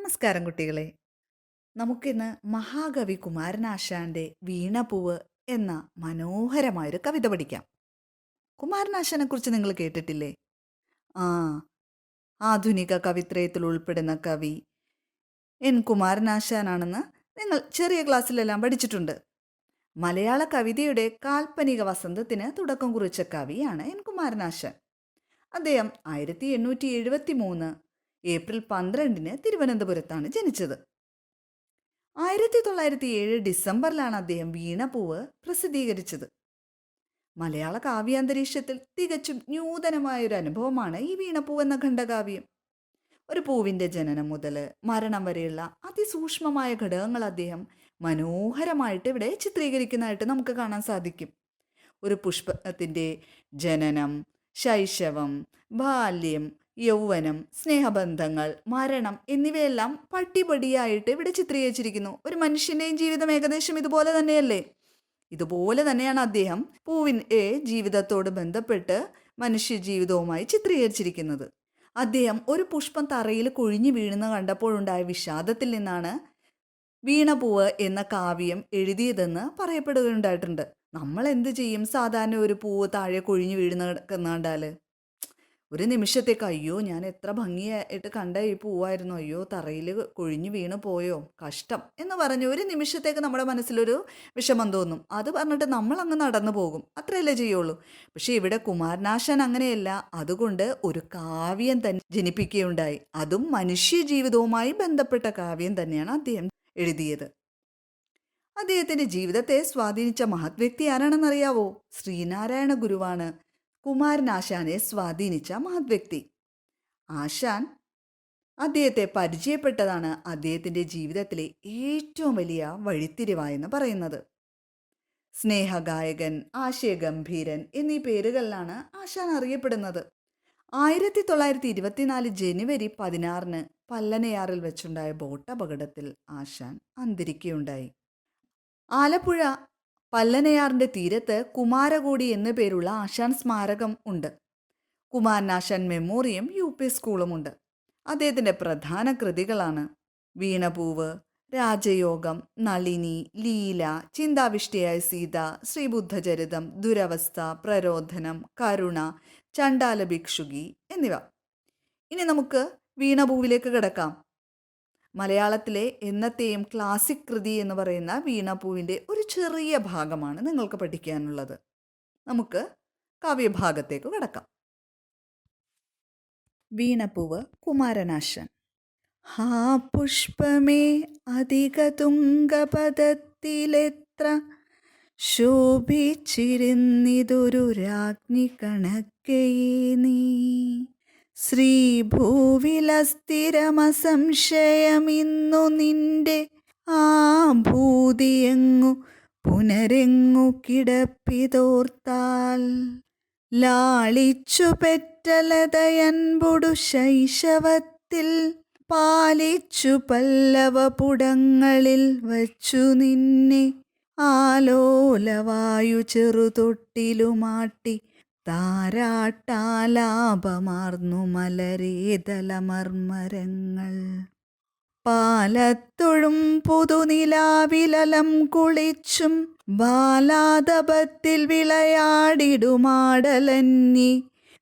നമസ്കാരം കുട്ടികളെ. നമുക്കിന്ന് മഹാകവി കുമാരനാശാന്റെ വീണപൂവ് എന്ന മനോഹരമായൊരു കവിത പഠിക്കാം. കുമാരനാശാനെ കുറിച്ച് നിങ്ങൾ കേട്ടിട്ടില്ലേ? ആ, ആധുനിക കവിത്രയത്തിൽ ഉൾപ്പെടുന്ന കവി എൻ കുമാരനാശാനാണെന്ന് നിങ്ങൾ ചെറിയ ക്ലാസ്സിലെല്ലാം പഠിച്ചിട്ടുണ്ട്. മലയാള കവിതയുടെ കാൽപ്പനിക വസന്തത്തിന് തുടക്കം കുറിച്ച കവിയാണ് എൻ കുമാരനാശാൻ. അദ്ദേഹം 1873 ഏപ്രിൽ 12 തിരുവനന്തപുരത്താണ് ജനിച്ചത്. 1907 ഡിസംബറിലാണ് അദ്ദേഹം വീണപൂവ് പ്രസിദ്ധീകരിച്ചത്. മലയാള കാവ്യാന്തരീക്ഷത്തിൽ തികച്ചും ന്യൂതനമായൊരു അനുഭവമാണ് ഈ വീണപൂവ് എന്ന ഖണ്ഡകാവ്യം. ഒരു പൂവിൻ്റെ ജനനം മുതൽ മരണം വരെയുള്ള അതിസൂക്ഷ്മമായ ഘടകങ്ങൾ അദ്ദേഹം മനോഹരമായിട്ട് ഇവിടെ ചിത്രീകരിക്കുന്നതായിട്ട് നമുക്ക് കാണാൻ സാധിക്കും. ഒരു പുഷ്പത്തിൻ്റെ ജനനം, ശൈശവം, ബാല്യം, യൗവനം, സ്നേഹബന്ധങ്ങൾ, മരണം എന്നിവയെല്ലാം പടിപടിയായിട്ട് ഇവിടെ ചിത്രീകരിച്ചിരിക്കുന്നു. ഒരു മനുഷ്യൻ്റെയും ജീവിതം ഏകദേശം ഇതുപോലെ തന്നെയല്ലേ? ഇതുപോലെ തന്നെയാണ് അദ്ദേഹം പൂവിൻ്റെ ജീവിതത്തോട് ബന്ധപ്പെട്ട് മനുഷ്യ ജീവിതവുമായി ചിത്രീകരിച്ചിരിക്കുന്നത്. അദ്ദേഹം ഒരു പുഷ്പം തറയിൽ കൊഴിഞ്ഞു വീഴുന്ന കണ്ടപ്പോഴുണ്ടായ വിഷാദത്തിൽ നിന്നാണ് വീണപൂവ് എന്ന കാവ്യം എഴുതിയതെന്ന് പറയപ്പെടുകയുണ്ടായിട്ടുണ്ട്. നമ്മൾ എന്ത് ചെയ്യും സാധാരണ ഒരു പൂവ് താഴെ കൊഴിഞ്ഞു വീഴുന്ന കണ്ടാൽ? ഒരു നിമിഷത്തേക്ക് അയ്യോ ഞാൻ എത്ര ഭംഗിയായിട്ട് കണ്ട ഈ പൂവായിരുന്നു, അയ്യോ തറയിൽ കൊഴിഞ്ഞു വീണ് പോയോ, കഷ്ടം എന്ന് പറഞ്ഞ് ഒരു നിമിഷത്തേക്ക് നമ്മുടെ മനസ്സിലൊരു വിഷമം തോന്നും. അത് പറഞ്ഞിട്ട് നമ്മൾ അങ്ങ് നടന്നു പോകും, അത്രയല്ലേ ചെയ്യുള്ളൂ. പക്ഷേ ഇവിടെ കുമാരനാശാൻ അങ്ങനെയല്ല. അതുകൊണ്ട് ഒരു കാവ്യം തന്നെ ജനിപ്പിക്കുകയുണ്ടായി. അതും മനുഷ്യ ജീവിതവുമായി ബന്ധപ്പെട്ട കാവ്യം തന്നെയാണ് അദ്ദേഹം എഴുതിയത്. അദ്ദേഹത്തിൻ്റെ ജീവിതത്തെ സ്വാധീനിച്ച മഹത് വ്യക്തി ആരാണെന്നറിയാവോ? ശ്രീനാരായണ ഗുരുവാണ് കുമാരനാശാനെ സ്വാധീനിച്ച മഹത് വ്യക്തി. ആശാൻ അദ്ദേഹത്തെ പരിചയപ്പെട്ടതാണ് അദ്ദേഹത്തിൻ്റെ ജീവിതത്തിലെ ഏറ്റവും വലിയ വഴിത്തിരിവായെന്ന് പറയുന്നത്. സ്നേഹഗായകൻ, ആശയഗംഭീരൻ എന്നീ പേരുകളിലാണ് ആശാൻ അറിയപ്പെടുന്നത്. 1924 ജനുവരി 16 പല്ലനയാറിൽ വെച്ചുണ്ടായ ബോട്ടപകടത്തിൽ ആശാൻ അന്തരിക്കുകയുണ്ടായി. ആലപ്പുഴ പല്ലനയാറിൻ്റെ തീരത്ത് കുമാരകോടി എന്നു പേരുള്ള ആശാൻ സ്മാരകം ഉണ്ട്. Kumaranasan Memoriam UP സ്കൂളുമുണ്ട്. അദ്ദേഹത്തിൻ്റെ പ്രധാന കൃതികളാണ് വീണപൂവ്, രാജയോഗം, നളിനി, ലീല, ചിന്താവിഷ്ടയായ സീത, ശ്രീബുദ്ധചരിതം, ദുരവസ്ഥ, പ്രരോധനം, കരുണ, ചണ്ഡാല ഭിക്ഷുകി എന്നിവ. ഇനി നമുക്ക് വീണപൂവിലേക്ക് കിടക്കാം. മലയാളത്തിലെ എന്നത്തെയും ക്ലാസിക് കൃതി എന്ന് പറയുന്ന വീണപൂവിൻ്റെ ഒരു ചെറിയ ഭാഗമാണ് നിങ്ങൾക്ക് പഠിക്കാനുള്ളത്. നമുക്ക് കാവ്യഭാഗത്തേക്ക് കിടക്കാം. വീണപൂവ് കുമാരനാശാൻ. ഹാ പുഷ്പമേ അധിക തുംഗപദത്തിലെത്ര ശോഭിച്ചിരുന്നിതൊരു രാജ്ഞി കണക്കയേ നീ. ശ്രീഭൂവിലസ്ഥിരമസംശയമിന്നു നിന്റെ ആ ഭൂതിയെങ്ങു പുനരെങ്ങു കിടപ്പിതോർത്താൽ. ലാളിച്ചു പെറ്റലതയൻപൊടു ശൈശവത്തിൽ പാലിച്ചു പല്ലവപുടങ്ങളിൽ വച്ചു നിന്നെ ആലോലവായു ചെറുതൊട്ടിലുമാട്ടി താരാട്ടാലാപമാർന്നു മലരേതലമർമരങ്ങൾ. പാലത്തൊഴും പുതുനിലാവിലലം കുളിച്ചും ബാലാതപത്തിൽ വിളയാടിടുമാടലന്നി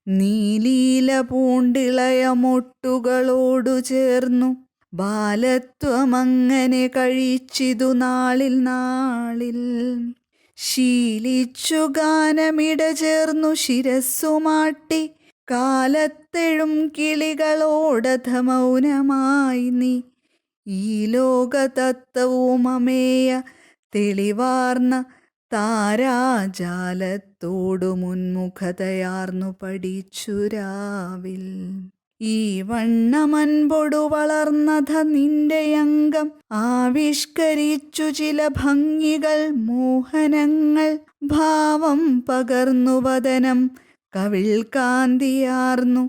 നീലീല പൂണ്ടിളയ മൊട്ടുകളോടു ചേർന്നു ബാലത്വമങ്ങനെ കഴിച്ചിതു നാളിൽ നാളിൽ. ശീലിച്ചു ഗാനമിട ചേർന്നു ശിരസ്സുമാട്ടി കാലത്തെഴും കിളികളോടധ മൗനമായി നീ ഈ ലോകതത്വവും അമേയ തെളിവാർന്ന താരാജാലത്തോടു മുൻമുഖതയാർന്നു പഠിച്ചുരാവിൽ. ഈ വണ്ണമൻപൊടു വളർന്നത നിന്റെ അംഗം ആവിഷ്കരിച്ചു ചില ഭംഗികൾ മോഹനങ്ങൾ. ഭാവം പകർന്നു വദനം കവിൾ കാന്തിയാർന്നു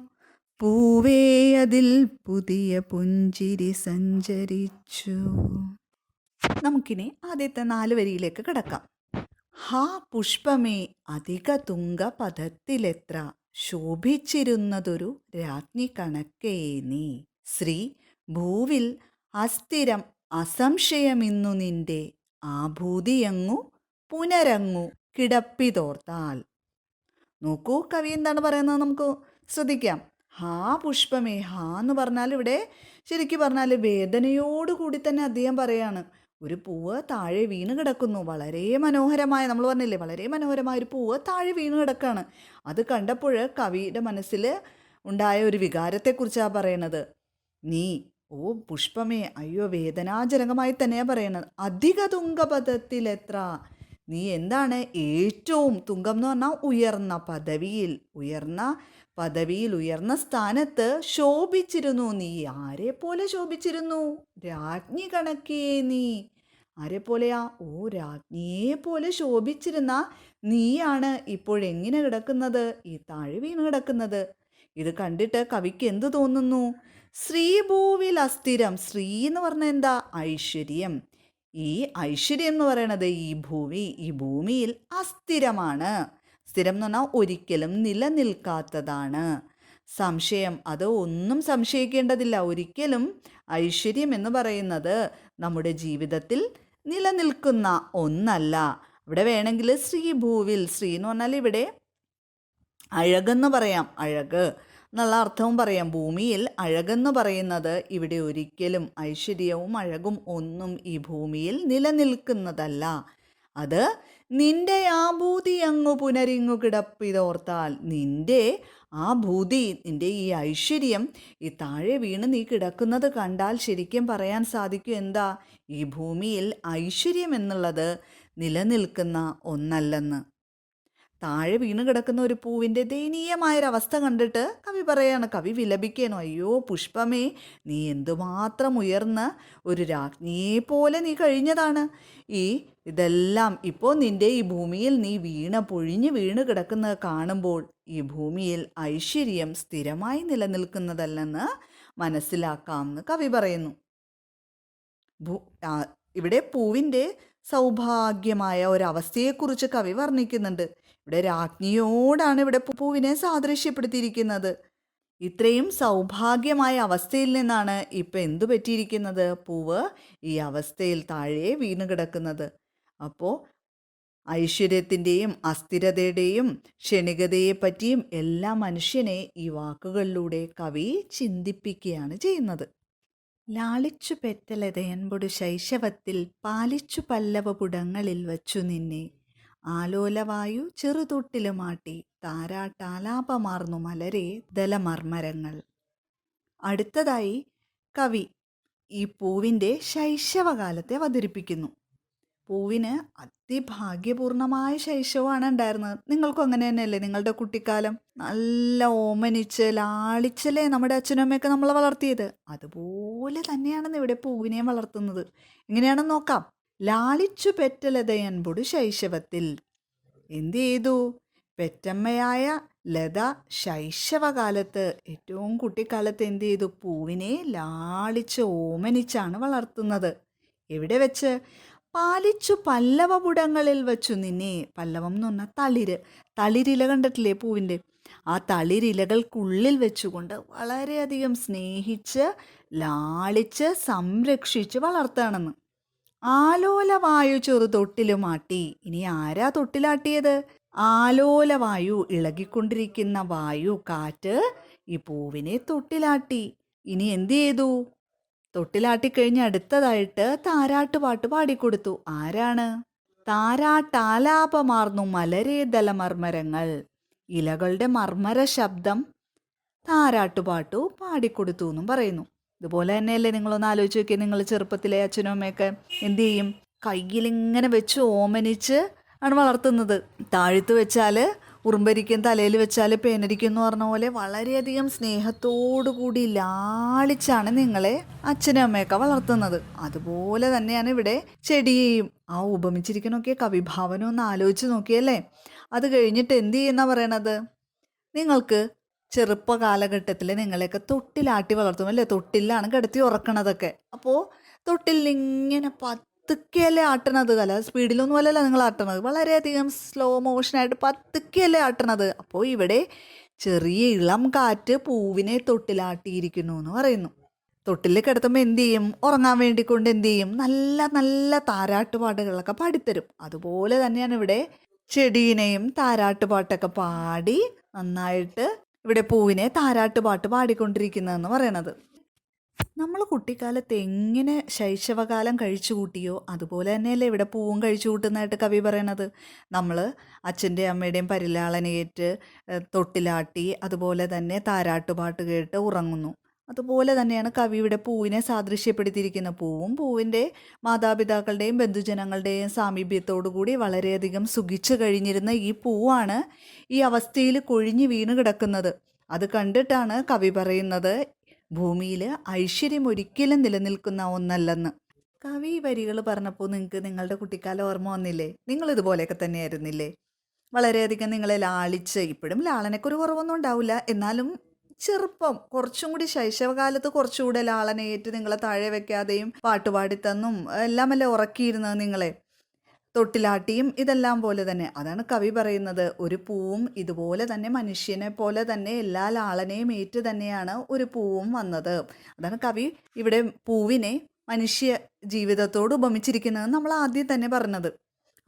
പൂവേ അതിൽ പുതിയ പുഞ്ചിരി സഞ്ചരിച്ചു. നമുക്കിനി ആദ്യത്തെ 4 വരിയിലേക്ക് കിടക്കാം. ഹാ പുഷ്പമേ അധിക തുങ്ക പദത്തിലെത്ര ശോഭിച്ചിരുന്നതൊരു രാജ്ഞി കണക്കേ നീ. ശ്രീ ഭൂവിൽ അസ്ഥിരം അസംശയമിന്നു നിന്റെ ആഭൂതിയങ്ങു പുനരങ്ങു കിടപ്പിതോർത്താൽ. നോക്കൂ കവി എന്താണ് പറയുന്നത് നമുക്ക് ശ്രദ്ധിക്കാം. ഹാ പുഷ്പമേ, ഹാ എന്ന് പറഞ്ഞാൽ ഇവിടെ ശരിക്കും പറഞ്ഞാൽ വേദനയോടുകൂടി തന്നെ അദ്ദേഹം പറയാണ്, ഒരു പൂവ് താഴെ വീണ് കിടക്കുന്നു. വളരെ മനോഹരമായ, നമ്മൾ പറഞ്ഞില്ലേ, വളരെ മനോഹരമായ ഒരു പൂവ് താഴെ വീണ് കിടക്കാണ്. അത് കണ്ടപ്പോൾ കവിയുടെ മനസ്സിൽ ഉണ്ടായ ഒരു വികാരത്തെക്കുറിച്ചാണ് പറയണത്. നീ, ഓ പുഷ്പമേ, അയ്യോ വേദനാജനകമായി തന്നെയാണ് പറയണത്. അധിക തുങ്കപദത്തിലെത്ര, നീ എന്താണ് ഏറ്റവും, തുങ്കം എന്ന് പറഞ്ഞാൽ ഉയർന്ന പദവിയിൽ, ഉയർന്ന സ്ഥാനത്ത് ശോഭിച്ചിരുന്നു നീ. ആരെ പോലെ ശോഭിച്ചിരുന്നു? രാജ്ഞി കണക്കേ നീ. ആരെ പോലെയാ? ഓ രാജ്ഞിയെ പോലെ ശോഭിച്ചിരുന്ന നീയാണ് ഇപ്പോഴെങ്ങനെ കിടക്കുന്നത്? ഈ താഴെ വീണ് കിടക്കുന്നത്. ഇത് കണ്ടിട്ട് കവിക്ക് എന്ത് തോന്നുന്നു? ശ്രീഭൂവിൽ അസ്ഥിരം. ശ്രീ എന്ന് പറഞ്ഞാൽ എന്താ? ഐശ്വര്യം. ഈ ഐശ്വര്യം എന്ന് പറയണത് ഈ ഭൂമിയിൽ അസ്ഥിരമാണ്. സ്ഥിരം എന്ന് പറഞ്ഞാൽ ഒരിക്കലും നിലനിൽക്കാത്തതാണ്. സംശയം, അത് ഒന്നും സംശയിക്കേണ്ടതില്ല. ഒരിക്കലും ഐശ്വര്യം എന്ന് പറയുന്നത് നമ്മുടെ ജീവിതത്തിൽ നിലനിൽക്കുന്ന ഒന്നല്ല. ഇവിടെ വേണമെങ്കിൽ ശ്രീഭൂവിൽ, ശ്രീ എന്ന് പറഞ്ഞാൽ ഇവിടെ അഴകെന്ന് പറയാം, അഴക് എന്നുള്ള അർത്ഥവും പറയാം. ഭൂമിയിൽ അഴകെന്ന് പറയുന്നത് ഇവിടെ ഒരിക്കലും ഐശ്വര്യവും അഴകും ഒന്നും ഈ ഭൂമിയിൽ നിലനിൽക്കുന്നതല്ല. അത് നിന്റെ ആ ഭൂതി അങ്ങു പുനരിങ്ങു കിടപ്പിതോർത്താൽ, നിന്റെ ആ ഭൂതി, നിന്റെ ഈ ഐശ്വര്യം ഈ താഴെ വീണ് നീ കിടക്കുന്നത് കണ്ടാൽ ശരിക്കും പറയാൻ സാധിക്കും എന്താ? ഈ ഭൂമിയിൽ ഐശ്വര്യം എന്നുള്ളത് നിലനിൽക്കുന്ന ഒന്നല്ലെന്ന്. താഴെ വീണ് കിടക്കുന്ന ഒരു പൂവിൻ്റെ ദയനീയമായൊരവസ്ഥ കണ്ടിട്ട് കവി പറയാണ്, കവി വിലപിക്കുകയാണ്, അയ്യോ പുഷ്പമേ, നീ എന്തുമാത്രം ഉയർന്ന് ഒരു രാജ്ഞിയെ പോലെ നീ കഴിഞ്ഞതാണ്. ഇതെല്ലാം ഇപ്പോൾ നിന്റെ ഈ ഭൂമിയിൽ നീ പൊഴിഞ്ഞ് വീണ് കിടക്കുന്നത് കാണുമ്പോൾ ഈ ഭൂമിയിൽ ഐശ്വര്യം സ്ഥിരമായി നിലനിൽക്കുന്നതല്ലെന്ന് മനസ്സിലാക്കാമെന്ന് കവി പറയുന്നു. ഇവിടെ പൂവിൻ്റെ സൗഭാഗ്യമായ ഒരവസ്ഥയെക്കുറിച്ച് കവി വർണ്ണിക്കുന്നുണ്ട്. ഇവിടെ രാജ്ഞിയോടാണ് ഇവിടെ പൂവിനെ സാദൃശ്യപ്പെടുത്തിയിരിക്കുന്നത്. ഇത്രയും സൗഭാഗ്യമായ അവസ്ഥയിൽ നിന്നാണ് ഇപ്പം എന്തു പറ്റിയിരിക്കുന്നത്? പൂവ് ഈ അവസ്ഥയിൽ താഴെ വീണ് കിടക്കുന്നത്. അപ്പോൾ ഐശ്വര്യത്തിൻ്റെയും അസ്ഥിരതയുടെയും ക്ഷണികതയെ പറ്റിയും എല്ലാ മനുഷ്യനെ ഈ വാക്കുകളിലൂടെ കവി ചിന്തിപ്പിക്കുകയാണ് ചെയ്യുന്നത്. ലാളിച്ചു പെറ്റലതയൻപൊടു ശൈശവത്തിൽ പാലിച്ചു പല്ലവപുടങ്ങളിൽ വച്ചു നിന്നെ ആലോലവായു ചെറുതൊട്ടിലുമാട്ടി താരാട്ടാലാപമാർന്നു മലരെ ദലമർമരങ്ങൾ. അടുത്തതായി കവി ഈ പൂവിൻ്റെ ശൈശവകാലത്തെ അവതരിപ്പിക്കുന്നു. പൂവിന് അതിഭാഗ്യപൂർണമായ ശൈശവമാണ് ഉണ്ടായിരുന്നത്. നിങ്ങൾക്കും അങ്ങനെ തന്നെയല്ലേ? നിങ്ങളുടെ കുട്ടിക്കാലം നല്ല ഓമനിച്ച് ലാളിച്ചല്ലേ നമ്മുടെ അച്ഛനും അമ്മയൊക്കെ നമ്മളെ വളർത്തിയത്. അതുപോലെ തന്നെയാണ് ഇവിടെ പൂവിനെ വളർത്തുന്നത്. എങ്ങനെയാണെന്ന് നോക്കാം. ലാളിച്ചു പെറ്റലതയൻപൊടു ശൈശവത്തിൽ. എന്ത് ചെയ്തു? പെറ്റമ്മയായ ലത ശൈശവകാലത്ത്, ഏറ്റവും കുട്ടിക്കാലത്ത് എന്ത് ചെയ്തു? പൂവിനെ ലാളിച്ച് ഓമനിച്ചാണ് വളർത്തുന്നത്. എവിടെ വെച്ച്? പാലിച്ചു പല്ലവപുടങ്ങളിൽ വച്ചു നിന്നെ. പല്ലവം എന്ന് പറഞ്ഞാൽ തളിരില കണ്ടിട്ടില്ലേ പൂവിൻ്റെ? ആ തളിരിലകൾക്കുള്ളിൽ വെച്ചുകൊണ്ട് വളരെയധികം സ്നേഹിച്ച് ലാളിച്ച് സംരക്ഷിച്ച് വളർത്താണെന്ന്. ആലോലവായു ചെറുതൊട്ടിലുമാട്ടി. ഇനി ആരാ തൊട്ടിലാട്ടിയത്? ആലോലവായു, ഇളകിക്കൊണ്ടിരിക്കുന്ന വായു, കാറ്റ് ഈ പൂവിനെ തൊട്ടിലാട്ടി. ഇനി എന്ത് ചെയ്തു? തൊട്ടിലാട്ടിക്കഴിഞ്ഞ് അടുത്തതായിട്ട് താരാട്ടുപാട്ട് പാടിക്കൊടുത്തു. ആരാണ്? താരാട്ടാലാപമാർന്നു മലരേ ദലമർമരങ്ങൾ. ഇലകളുടെ മർമര ശബ്ദം താരാട്ടുപാട്ടു പാടിക്കൊടുത്തു എന്നും പറയുന്നു. ഇതുപോലെ തന്നെയല്ലേ നിങ്ങളൊന്ന് ആലോചിച്ച് നോക്കിയാൽ, നിങ്ങൾ ചെറുപ്പത്തിലെ അച്ഛനും അമ്മയൊക്കെ എന്ത് ചെയ്യും? കയ്യിലിങ്ങനെ വെച്ച് ഓമനിച്ച് ആണ് വളർത്തുന്നത്. താഴ്ത്ത് വെച്ചാൽ ഉറുമ്പരിക്കും, തലയിൽ വെച്ചാൽ പേനരിക്കും എന്ന് പറഞ്ഞ പോലെ വളരെയധികം സ്നേഹത്തോടു കൂടി ലാളിച്ചാണ് നിങ്ങളെ അച്ഛനും അമ്മയൊക്കെ വളർത്തുന്നത്. അതുപോലെ തന്നെയാണ് ഇവിടെ ചെടിയെയും. ആ ഉപമിച്ചിരിക്കണമൊക്കെ കവിഭാവനം ഒന്ന് ആലോചിച്ച് നോക്കിയല്ലേ. അത് കഴിഞ്ഞിട്ട് എന്ത് ചെയ്യുന്ന പറയണത്? നിങ്ങൾക്ക് ചെറുപ്പ കാലഘട്ടത്തിൽ നിങ്ങളെയൊക്കെ തൊട്ടിലാട്ടി വളർത്തും അല്ലേ? തൊട്ടിലാണ് കിടത്തി ഉറക്കണതൊക്കെ. അപ്പോൾ തൊട്ടിലിങ്ങനെ പതുക്കെയല്ലേ ആട്ടണത്. അല്ല സ്പീഡിലൊന്നും അല്ലല്ലോ നിങ്ങൾ ആട്ടണത്, വളരെയധികം സ്ലോ മോഷനായിട്ട് പതുക്കെയല്ലേ ആട്ടണത്. അപ്പോൾ ഇവിടെ ചെറിയ ഇളം കാറ്റ് പൂവിനെ തൊട്ടിലാട്ടിയിരിക്കുന്നു എന്ന് പറയുന്നു. തൊട്ടിൽ കിടത്തുമ്പോൾ എന്ത് ചെയ്യും, ഉറങ്ങാൻ വേണ്ടിക്കൊണ്ട് എന്ത് ചെയ്യും, നല്ല നല്ല താരാട്ടുപാട്ടുകളൊക്കെ പാടിത്തരും. അതുപോലെ തന്നെയാണ് ഇവിടെ ചെടീനെയും താരാട്ടുപാട്ടൊക്കെ പാടി നന്നായിട്ട് ഇവിടെ പൂവിനെ താരാട്ടുപാട്ട് പാടിക്കൊണ്ടിരിക്കുന്നതെന്ന് പറയണത്. നമ്മൾ കുട്ടിക്കാലത്ത് എങ്ങനെ ശൈശവകാലം കഴിച്ചു കൂട്ടിയോ അതുപോലെ തന്നെയല്ലേ ഇവിടെ പൂവും കഴിച്ചു കൂട്ടുന്നതായിട്ട് കവി പറയണത്. നമ്മൾ അച്ഛൻ്റെയും അമ്മയുടെയും പരിലാളനയേറ്റ് തൊട്ടിലാട്ടി അതുപോലെ തന്നെ താരാട്ടുപാട്ട് കേട്ട് ഉറങ്ങുന്നു. അതുപോലെ തന്നെയാണ് കവി ഇവിടെ പൂവിനെ സാദൃശ്യപ്പെടുത്തിയിരിക്കുന്ന. പൂവും പൂവിൻ്റെ മാതാപിതാക്കളുടെയും ബന്ധുജനങ്ങളുടെയും സാമീപ്യത്തോടു കൂടി വളരെയധികം സുഖിച്ചു കഴിഞ്ഞിരുന്ന ഈ പൂവാണ് ഈ അവസ്ഥയിൽ കൊഴിഞ്ഞു വീണ് കിടക്കുന്നത്. അത് കണ്ടിട്ടാണ് കവി പറയുന്നത് ഭൂമിയിൽ ഐശ്വര്യം ഒരിക്കലും നിലനിൽക്കുന്ന ഒന്നല്ലെന്ന്. കവി വരികൾ പറഞ്ഞപ്പോൾ നിങ്ങൾക്ക് നിങ്ങളുടെ കുട്ടിക്കാലം ഓർമ്മ വന്നില്ലേ? നിങ്ങൾ ഇതുപോലെയൊക്കെ തന്നെയായിരുന്നില്ലേ? വളരെയധികം നിങ്ങളെ ലാളിച്ച്, ഇപ്പോഴും ലാളനയ്ക്ക് ഒരു കുറവൊന്നും ഉണ്ടാവില്ല, എന്നാലും ചെറുപ്പം കുറച്ചും കൂടി ശൈശവകാലത്ത് കുറച്ചുകൂടെ ലാളനയേറ്റ് നിങ്ങളെ താഴെ വെക്കാതെയും പാട്ടുപാടിത്തന്നും എല്ലാമല്ലേ ഉറക്കിയിരുന്നത് നിങ്ങളെ, തൊട്ടിലാട്ടിയും ഇതെല്ലാം പോലെ തന്നെ. അതാണ് കവി പറയുന്നത്, ഒരു പൂവും ഇതുപോലെ തന്നെ മനുഷ്യനെ പോലെ തന്നെ എല്ലാ ലാളനയും ഏറ്റ് തന്നെയാണ് ഒരു പൂവും വന്നത്. അതാണ് കവി ഇവിടെ പൂവിനെ മനുഷ്യ ജീവിതത്തോട് ഉപമിച്ചിരിക്കുന്നത് നമ്മൾ ആദ്യം തന്നെ പറഞ്ഞത്.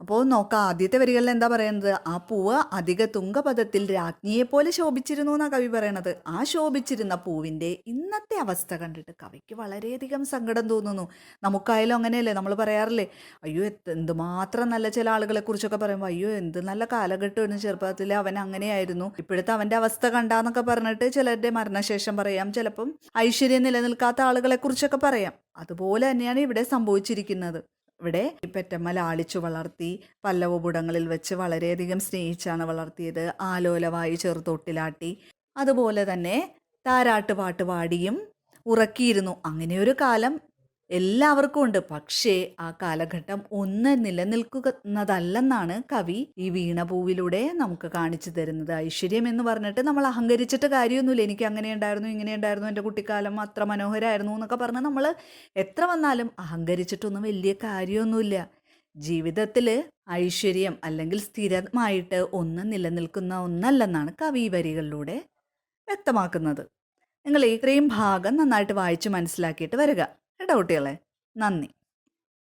അപ്പോൾ നോക്കാം, ആദ്യത്തെ വരികളിൽ എന്താ പറയുന്നത്, ആ പൂവ് അധിക തുങ്കപദത്തിൽ രാജ്ഞിയെപ്പോലെ ശോഭിച്ചിരുന്നു എന്നാണ് കവി പറയണത്. ആ ശോഭിച്ചിരുന്ന പൂവിൻ്റെ ഇന്നത്തെ അവസ്ഥ കണ്ടിട്ട് കവിക്ക് വളരെയധികം സങ്കടം തോന്നുന്നു. നമുക്കായാലും അങ്ങനെയല്ലേ, നമ്മൾ പറയാറില്ലേ, അയ്യോ എന്തുമാത്രം നല്ല, ചില ആളുകളെ കുറിച്ചൊക്കെ പറയുമ്പോൾ അയ്യോ എന്ത് നല്ല കാലഘട്ടമായിരുന്നു, ചെറുപ്പത്തിൽ അവൻ അങ്ങനെയായിരുന്നു, ഇപ്പോഴത്തെ അവൻ്റെ അവസ്ഥ കണ്ടാന്നൊക്കെ പറഞ്ഞിട്ട് ചിലരുടെ മരണശേഷം പറയാം, ചിലപ്പം ഐശ്വര്യം നിലനിൽക്കാത്ത ആളുകളെ കുറിച്ചൊക്കെ പറയാം. അതുപോലെ തന്നെയാണ് ഇവിടെ സംഭവിച്ചിരിക്കുന്നത്. ഇവിടെ പെറ്റമ്മ ലാളിച്ചു വളർത്തി, പല്ലവപുടങ്ങളിൽ വെച്ച് വളരെയധികം സ്നേഹിച്ചാണ് വളർത്തിയത്. ആലോലവായി ചെറുതൊട്ടിലാട്ടി, അതുപോലെ തന്നെ താരാട്ടുപാട്ട് പാടിയും ഉറക്കിയിരുന്നു. അങ്ങനെയൊരു കാലം എല്ലാവർക്കും ഉണ്ട്. പക്ഷേ ആ കാലഘട്ടം ഒന്ന് നിലനിൽക്കുന്നതല്ലെന്നാണ് കവി ഈ വീണപൂവിലൂടെ നമുക്ക് കാണിച്ചു തരുന്നത്. ഐശ്വര്യം എന്ന് പറഞ്ഞിട്ട് നമ്മൾ അഹങ്കരിച്ചിട്ട് കാര്യമൊന്നുമില്ല. എനിക്ക് അങ്ങനെ ഉണ്ടായിരുന്നു, ഇങ്ങനെ ഉണ്ടായിരുന്നു, എൻ്റെ കുട്ടിക്കാലം അത്ര മനോഹരമായിരുന്നു എന്നൊക്കെ പറഞ്ഞ് നമ്മൾ എത്ര വന്നാലും അഹങ്കരിച്ചിട്ടൊന്നും വലിയ കാര്യമൊന്നുമില്ല. ജീവിതത്തിൽ ഐശ്വര്യം അല്ലെങ്കിൽ സ്ഥിരമായിട്ട് ഒന്ന് നിലനിൽക്കുന്ന ഒന്നല്ലെന്നാണ് കവി വരികളിലൂടെ വ്യക്തമാക്കുന്നത്. നിങ്ങൾ ഇത്രയും ഭാഗം നന്നായിട്ട് വായിച്ച് മനസ്സിലാക്കിയിട്ട് വരിക കേട്ടോ കുട്ടികളെ. നന്ദി.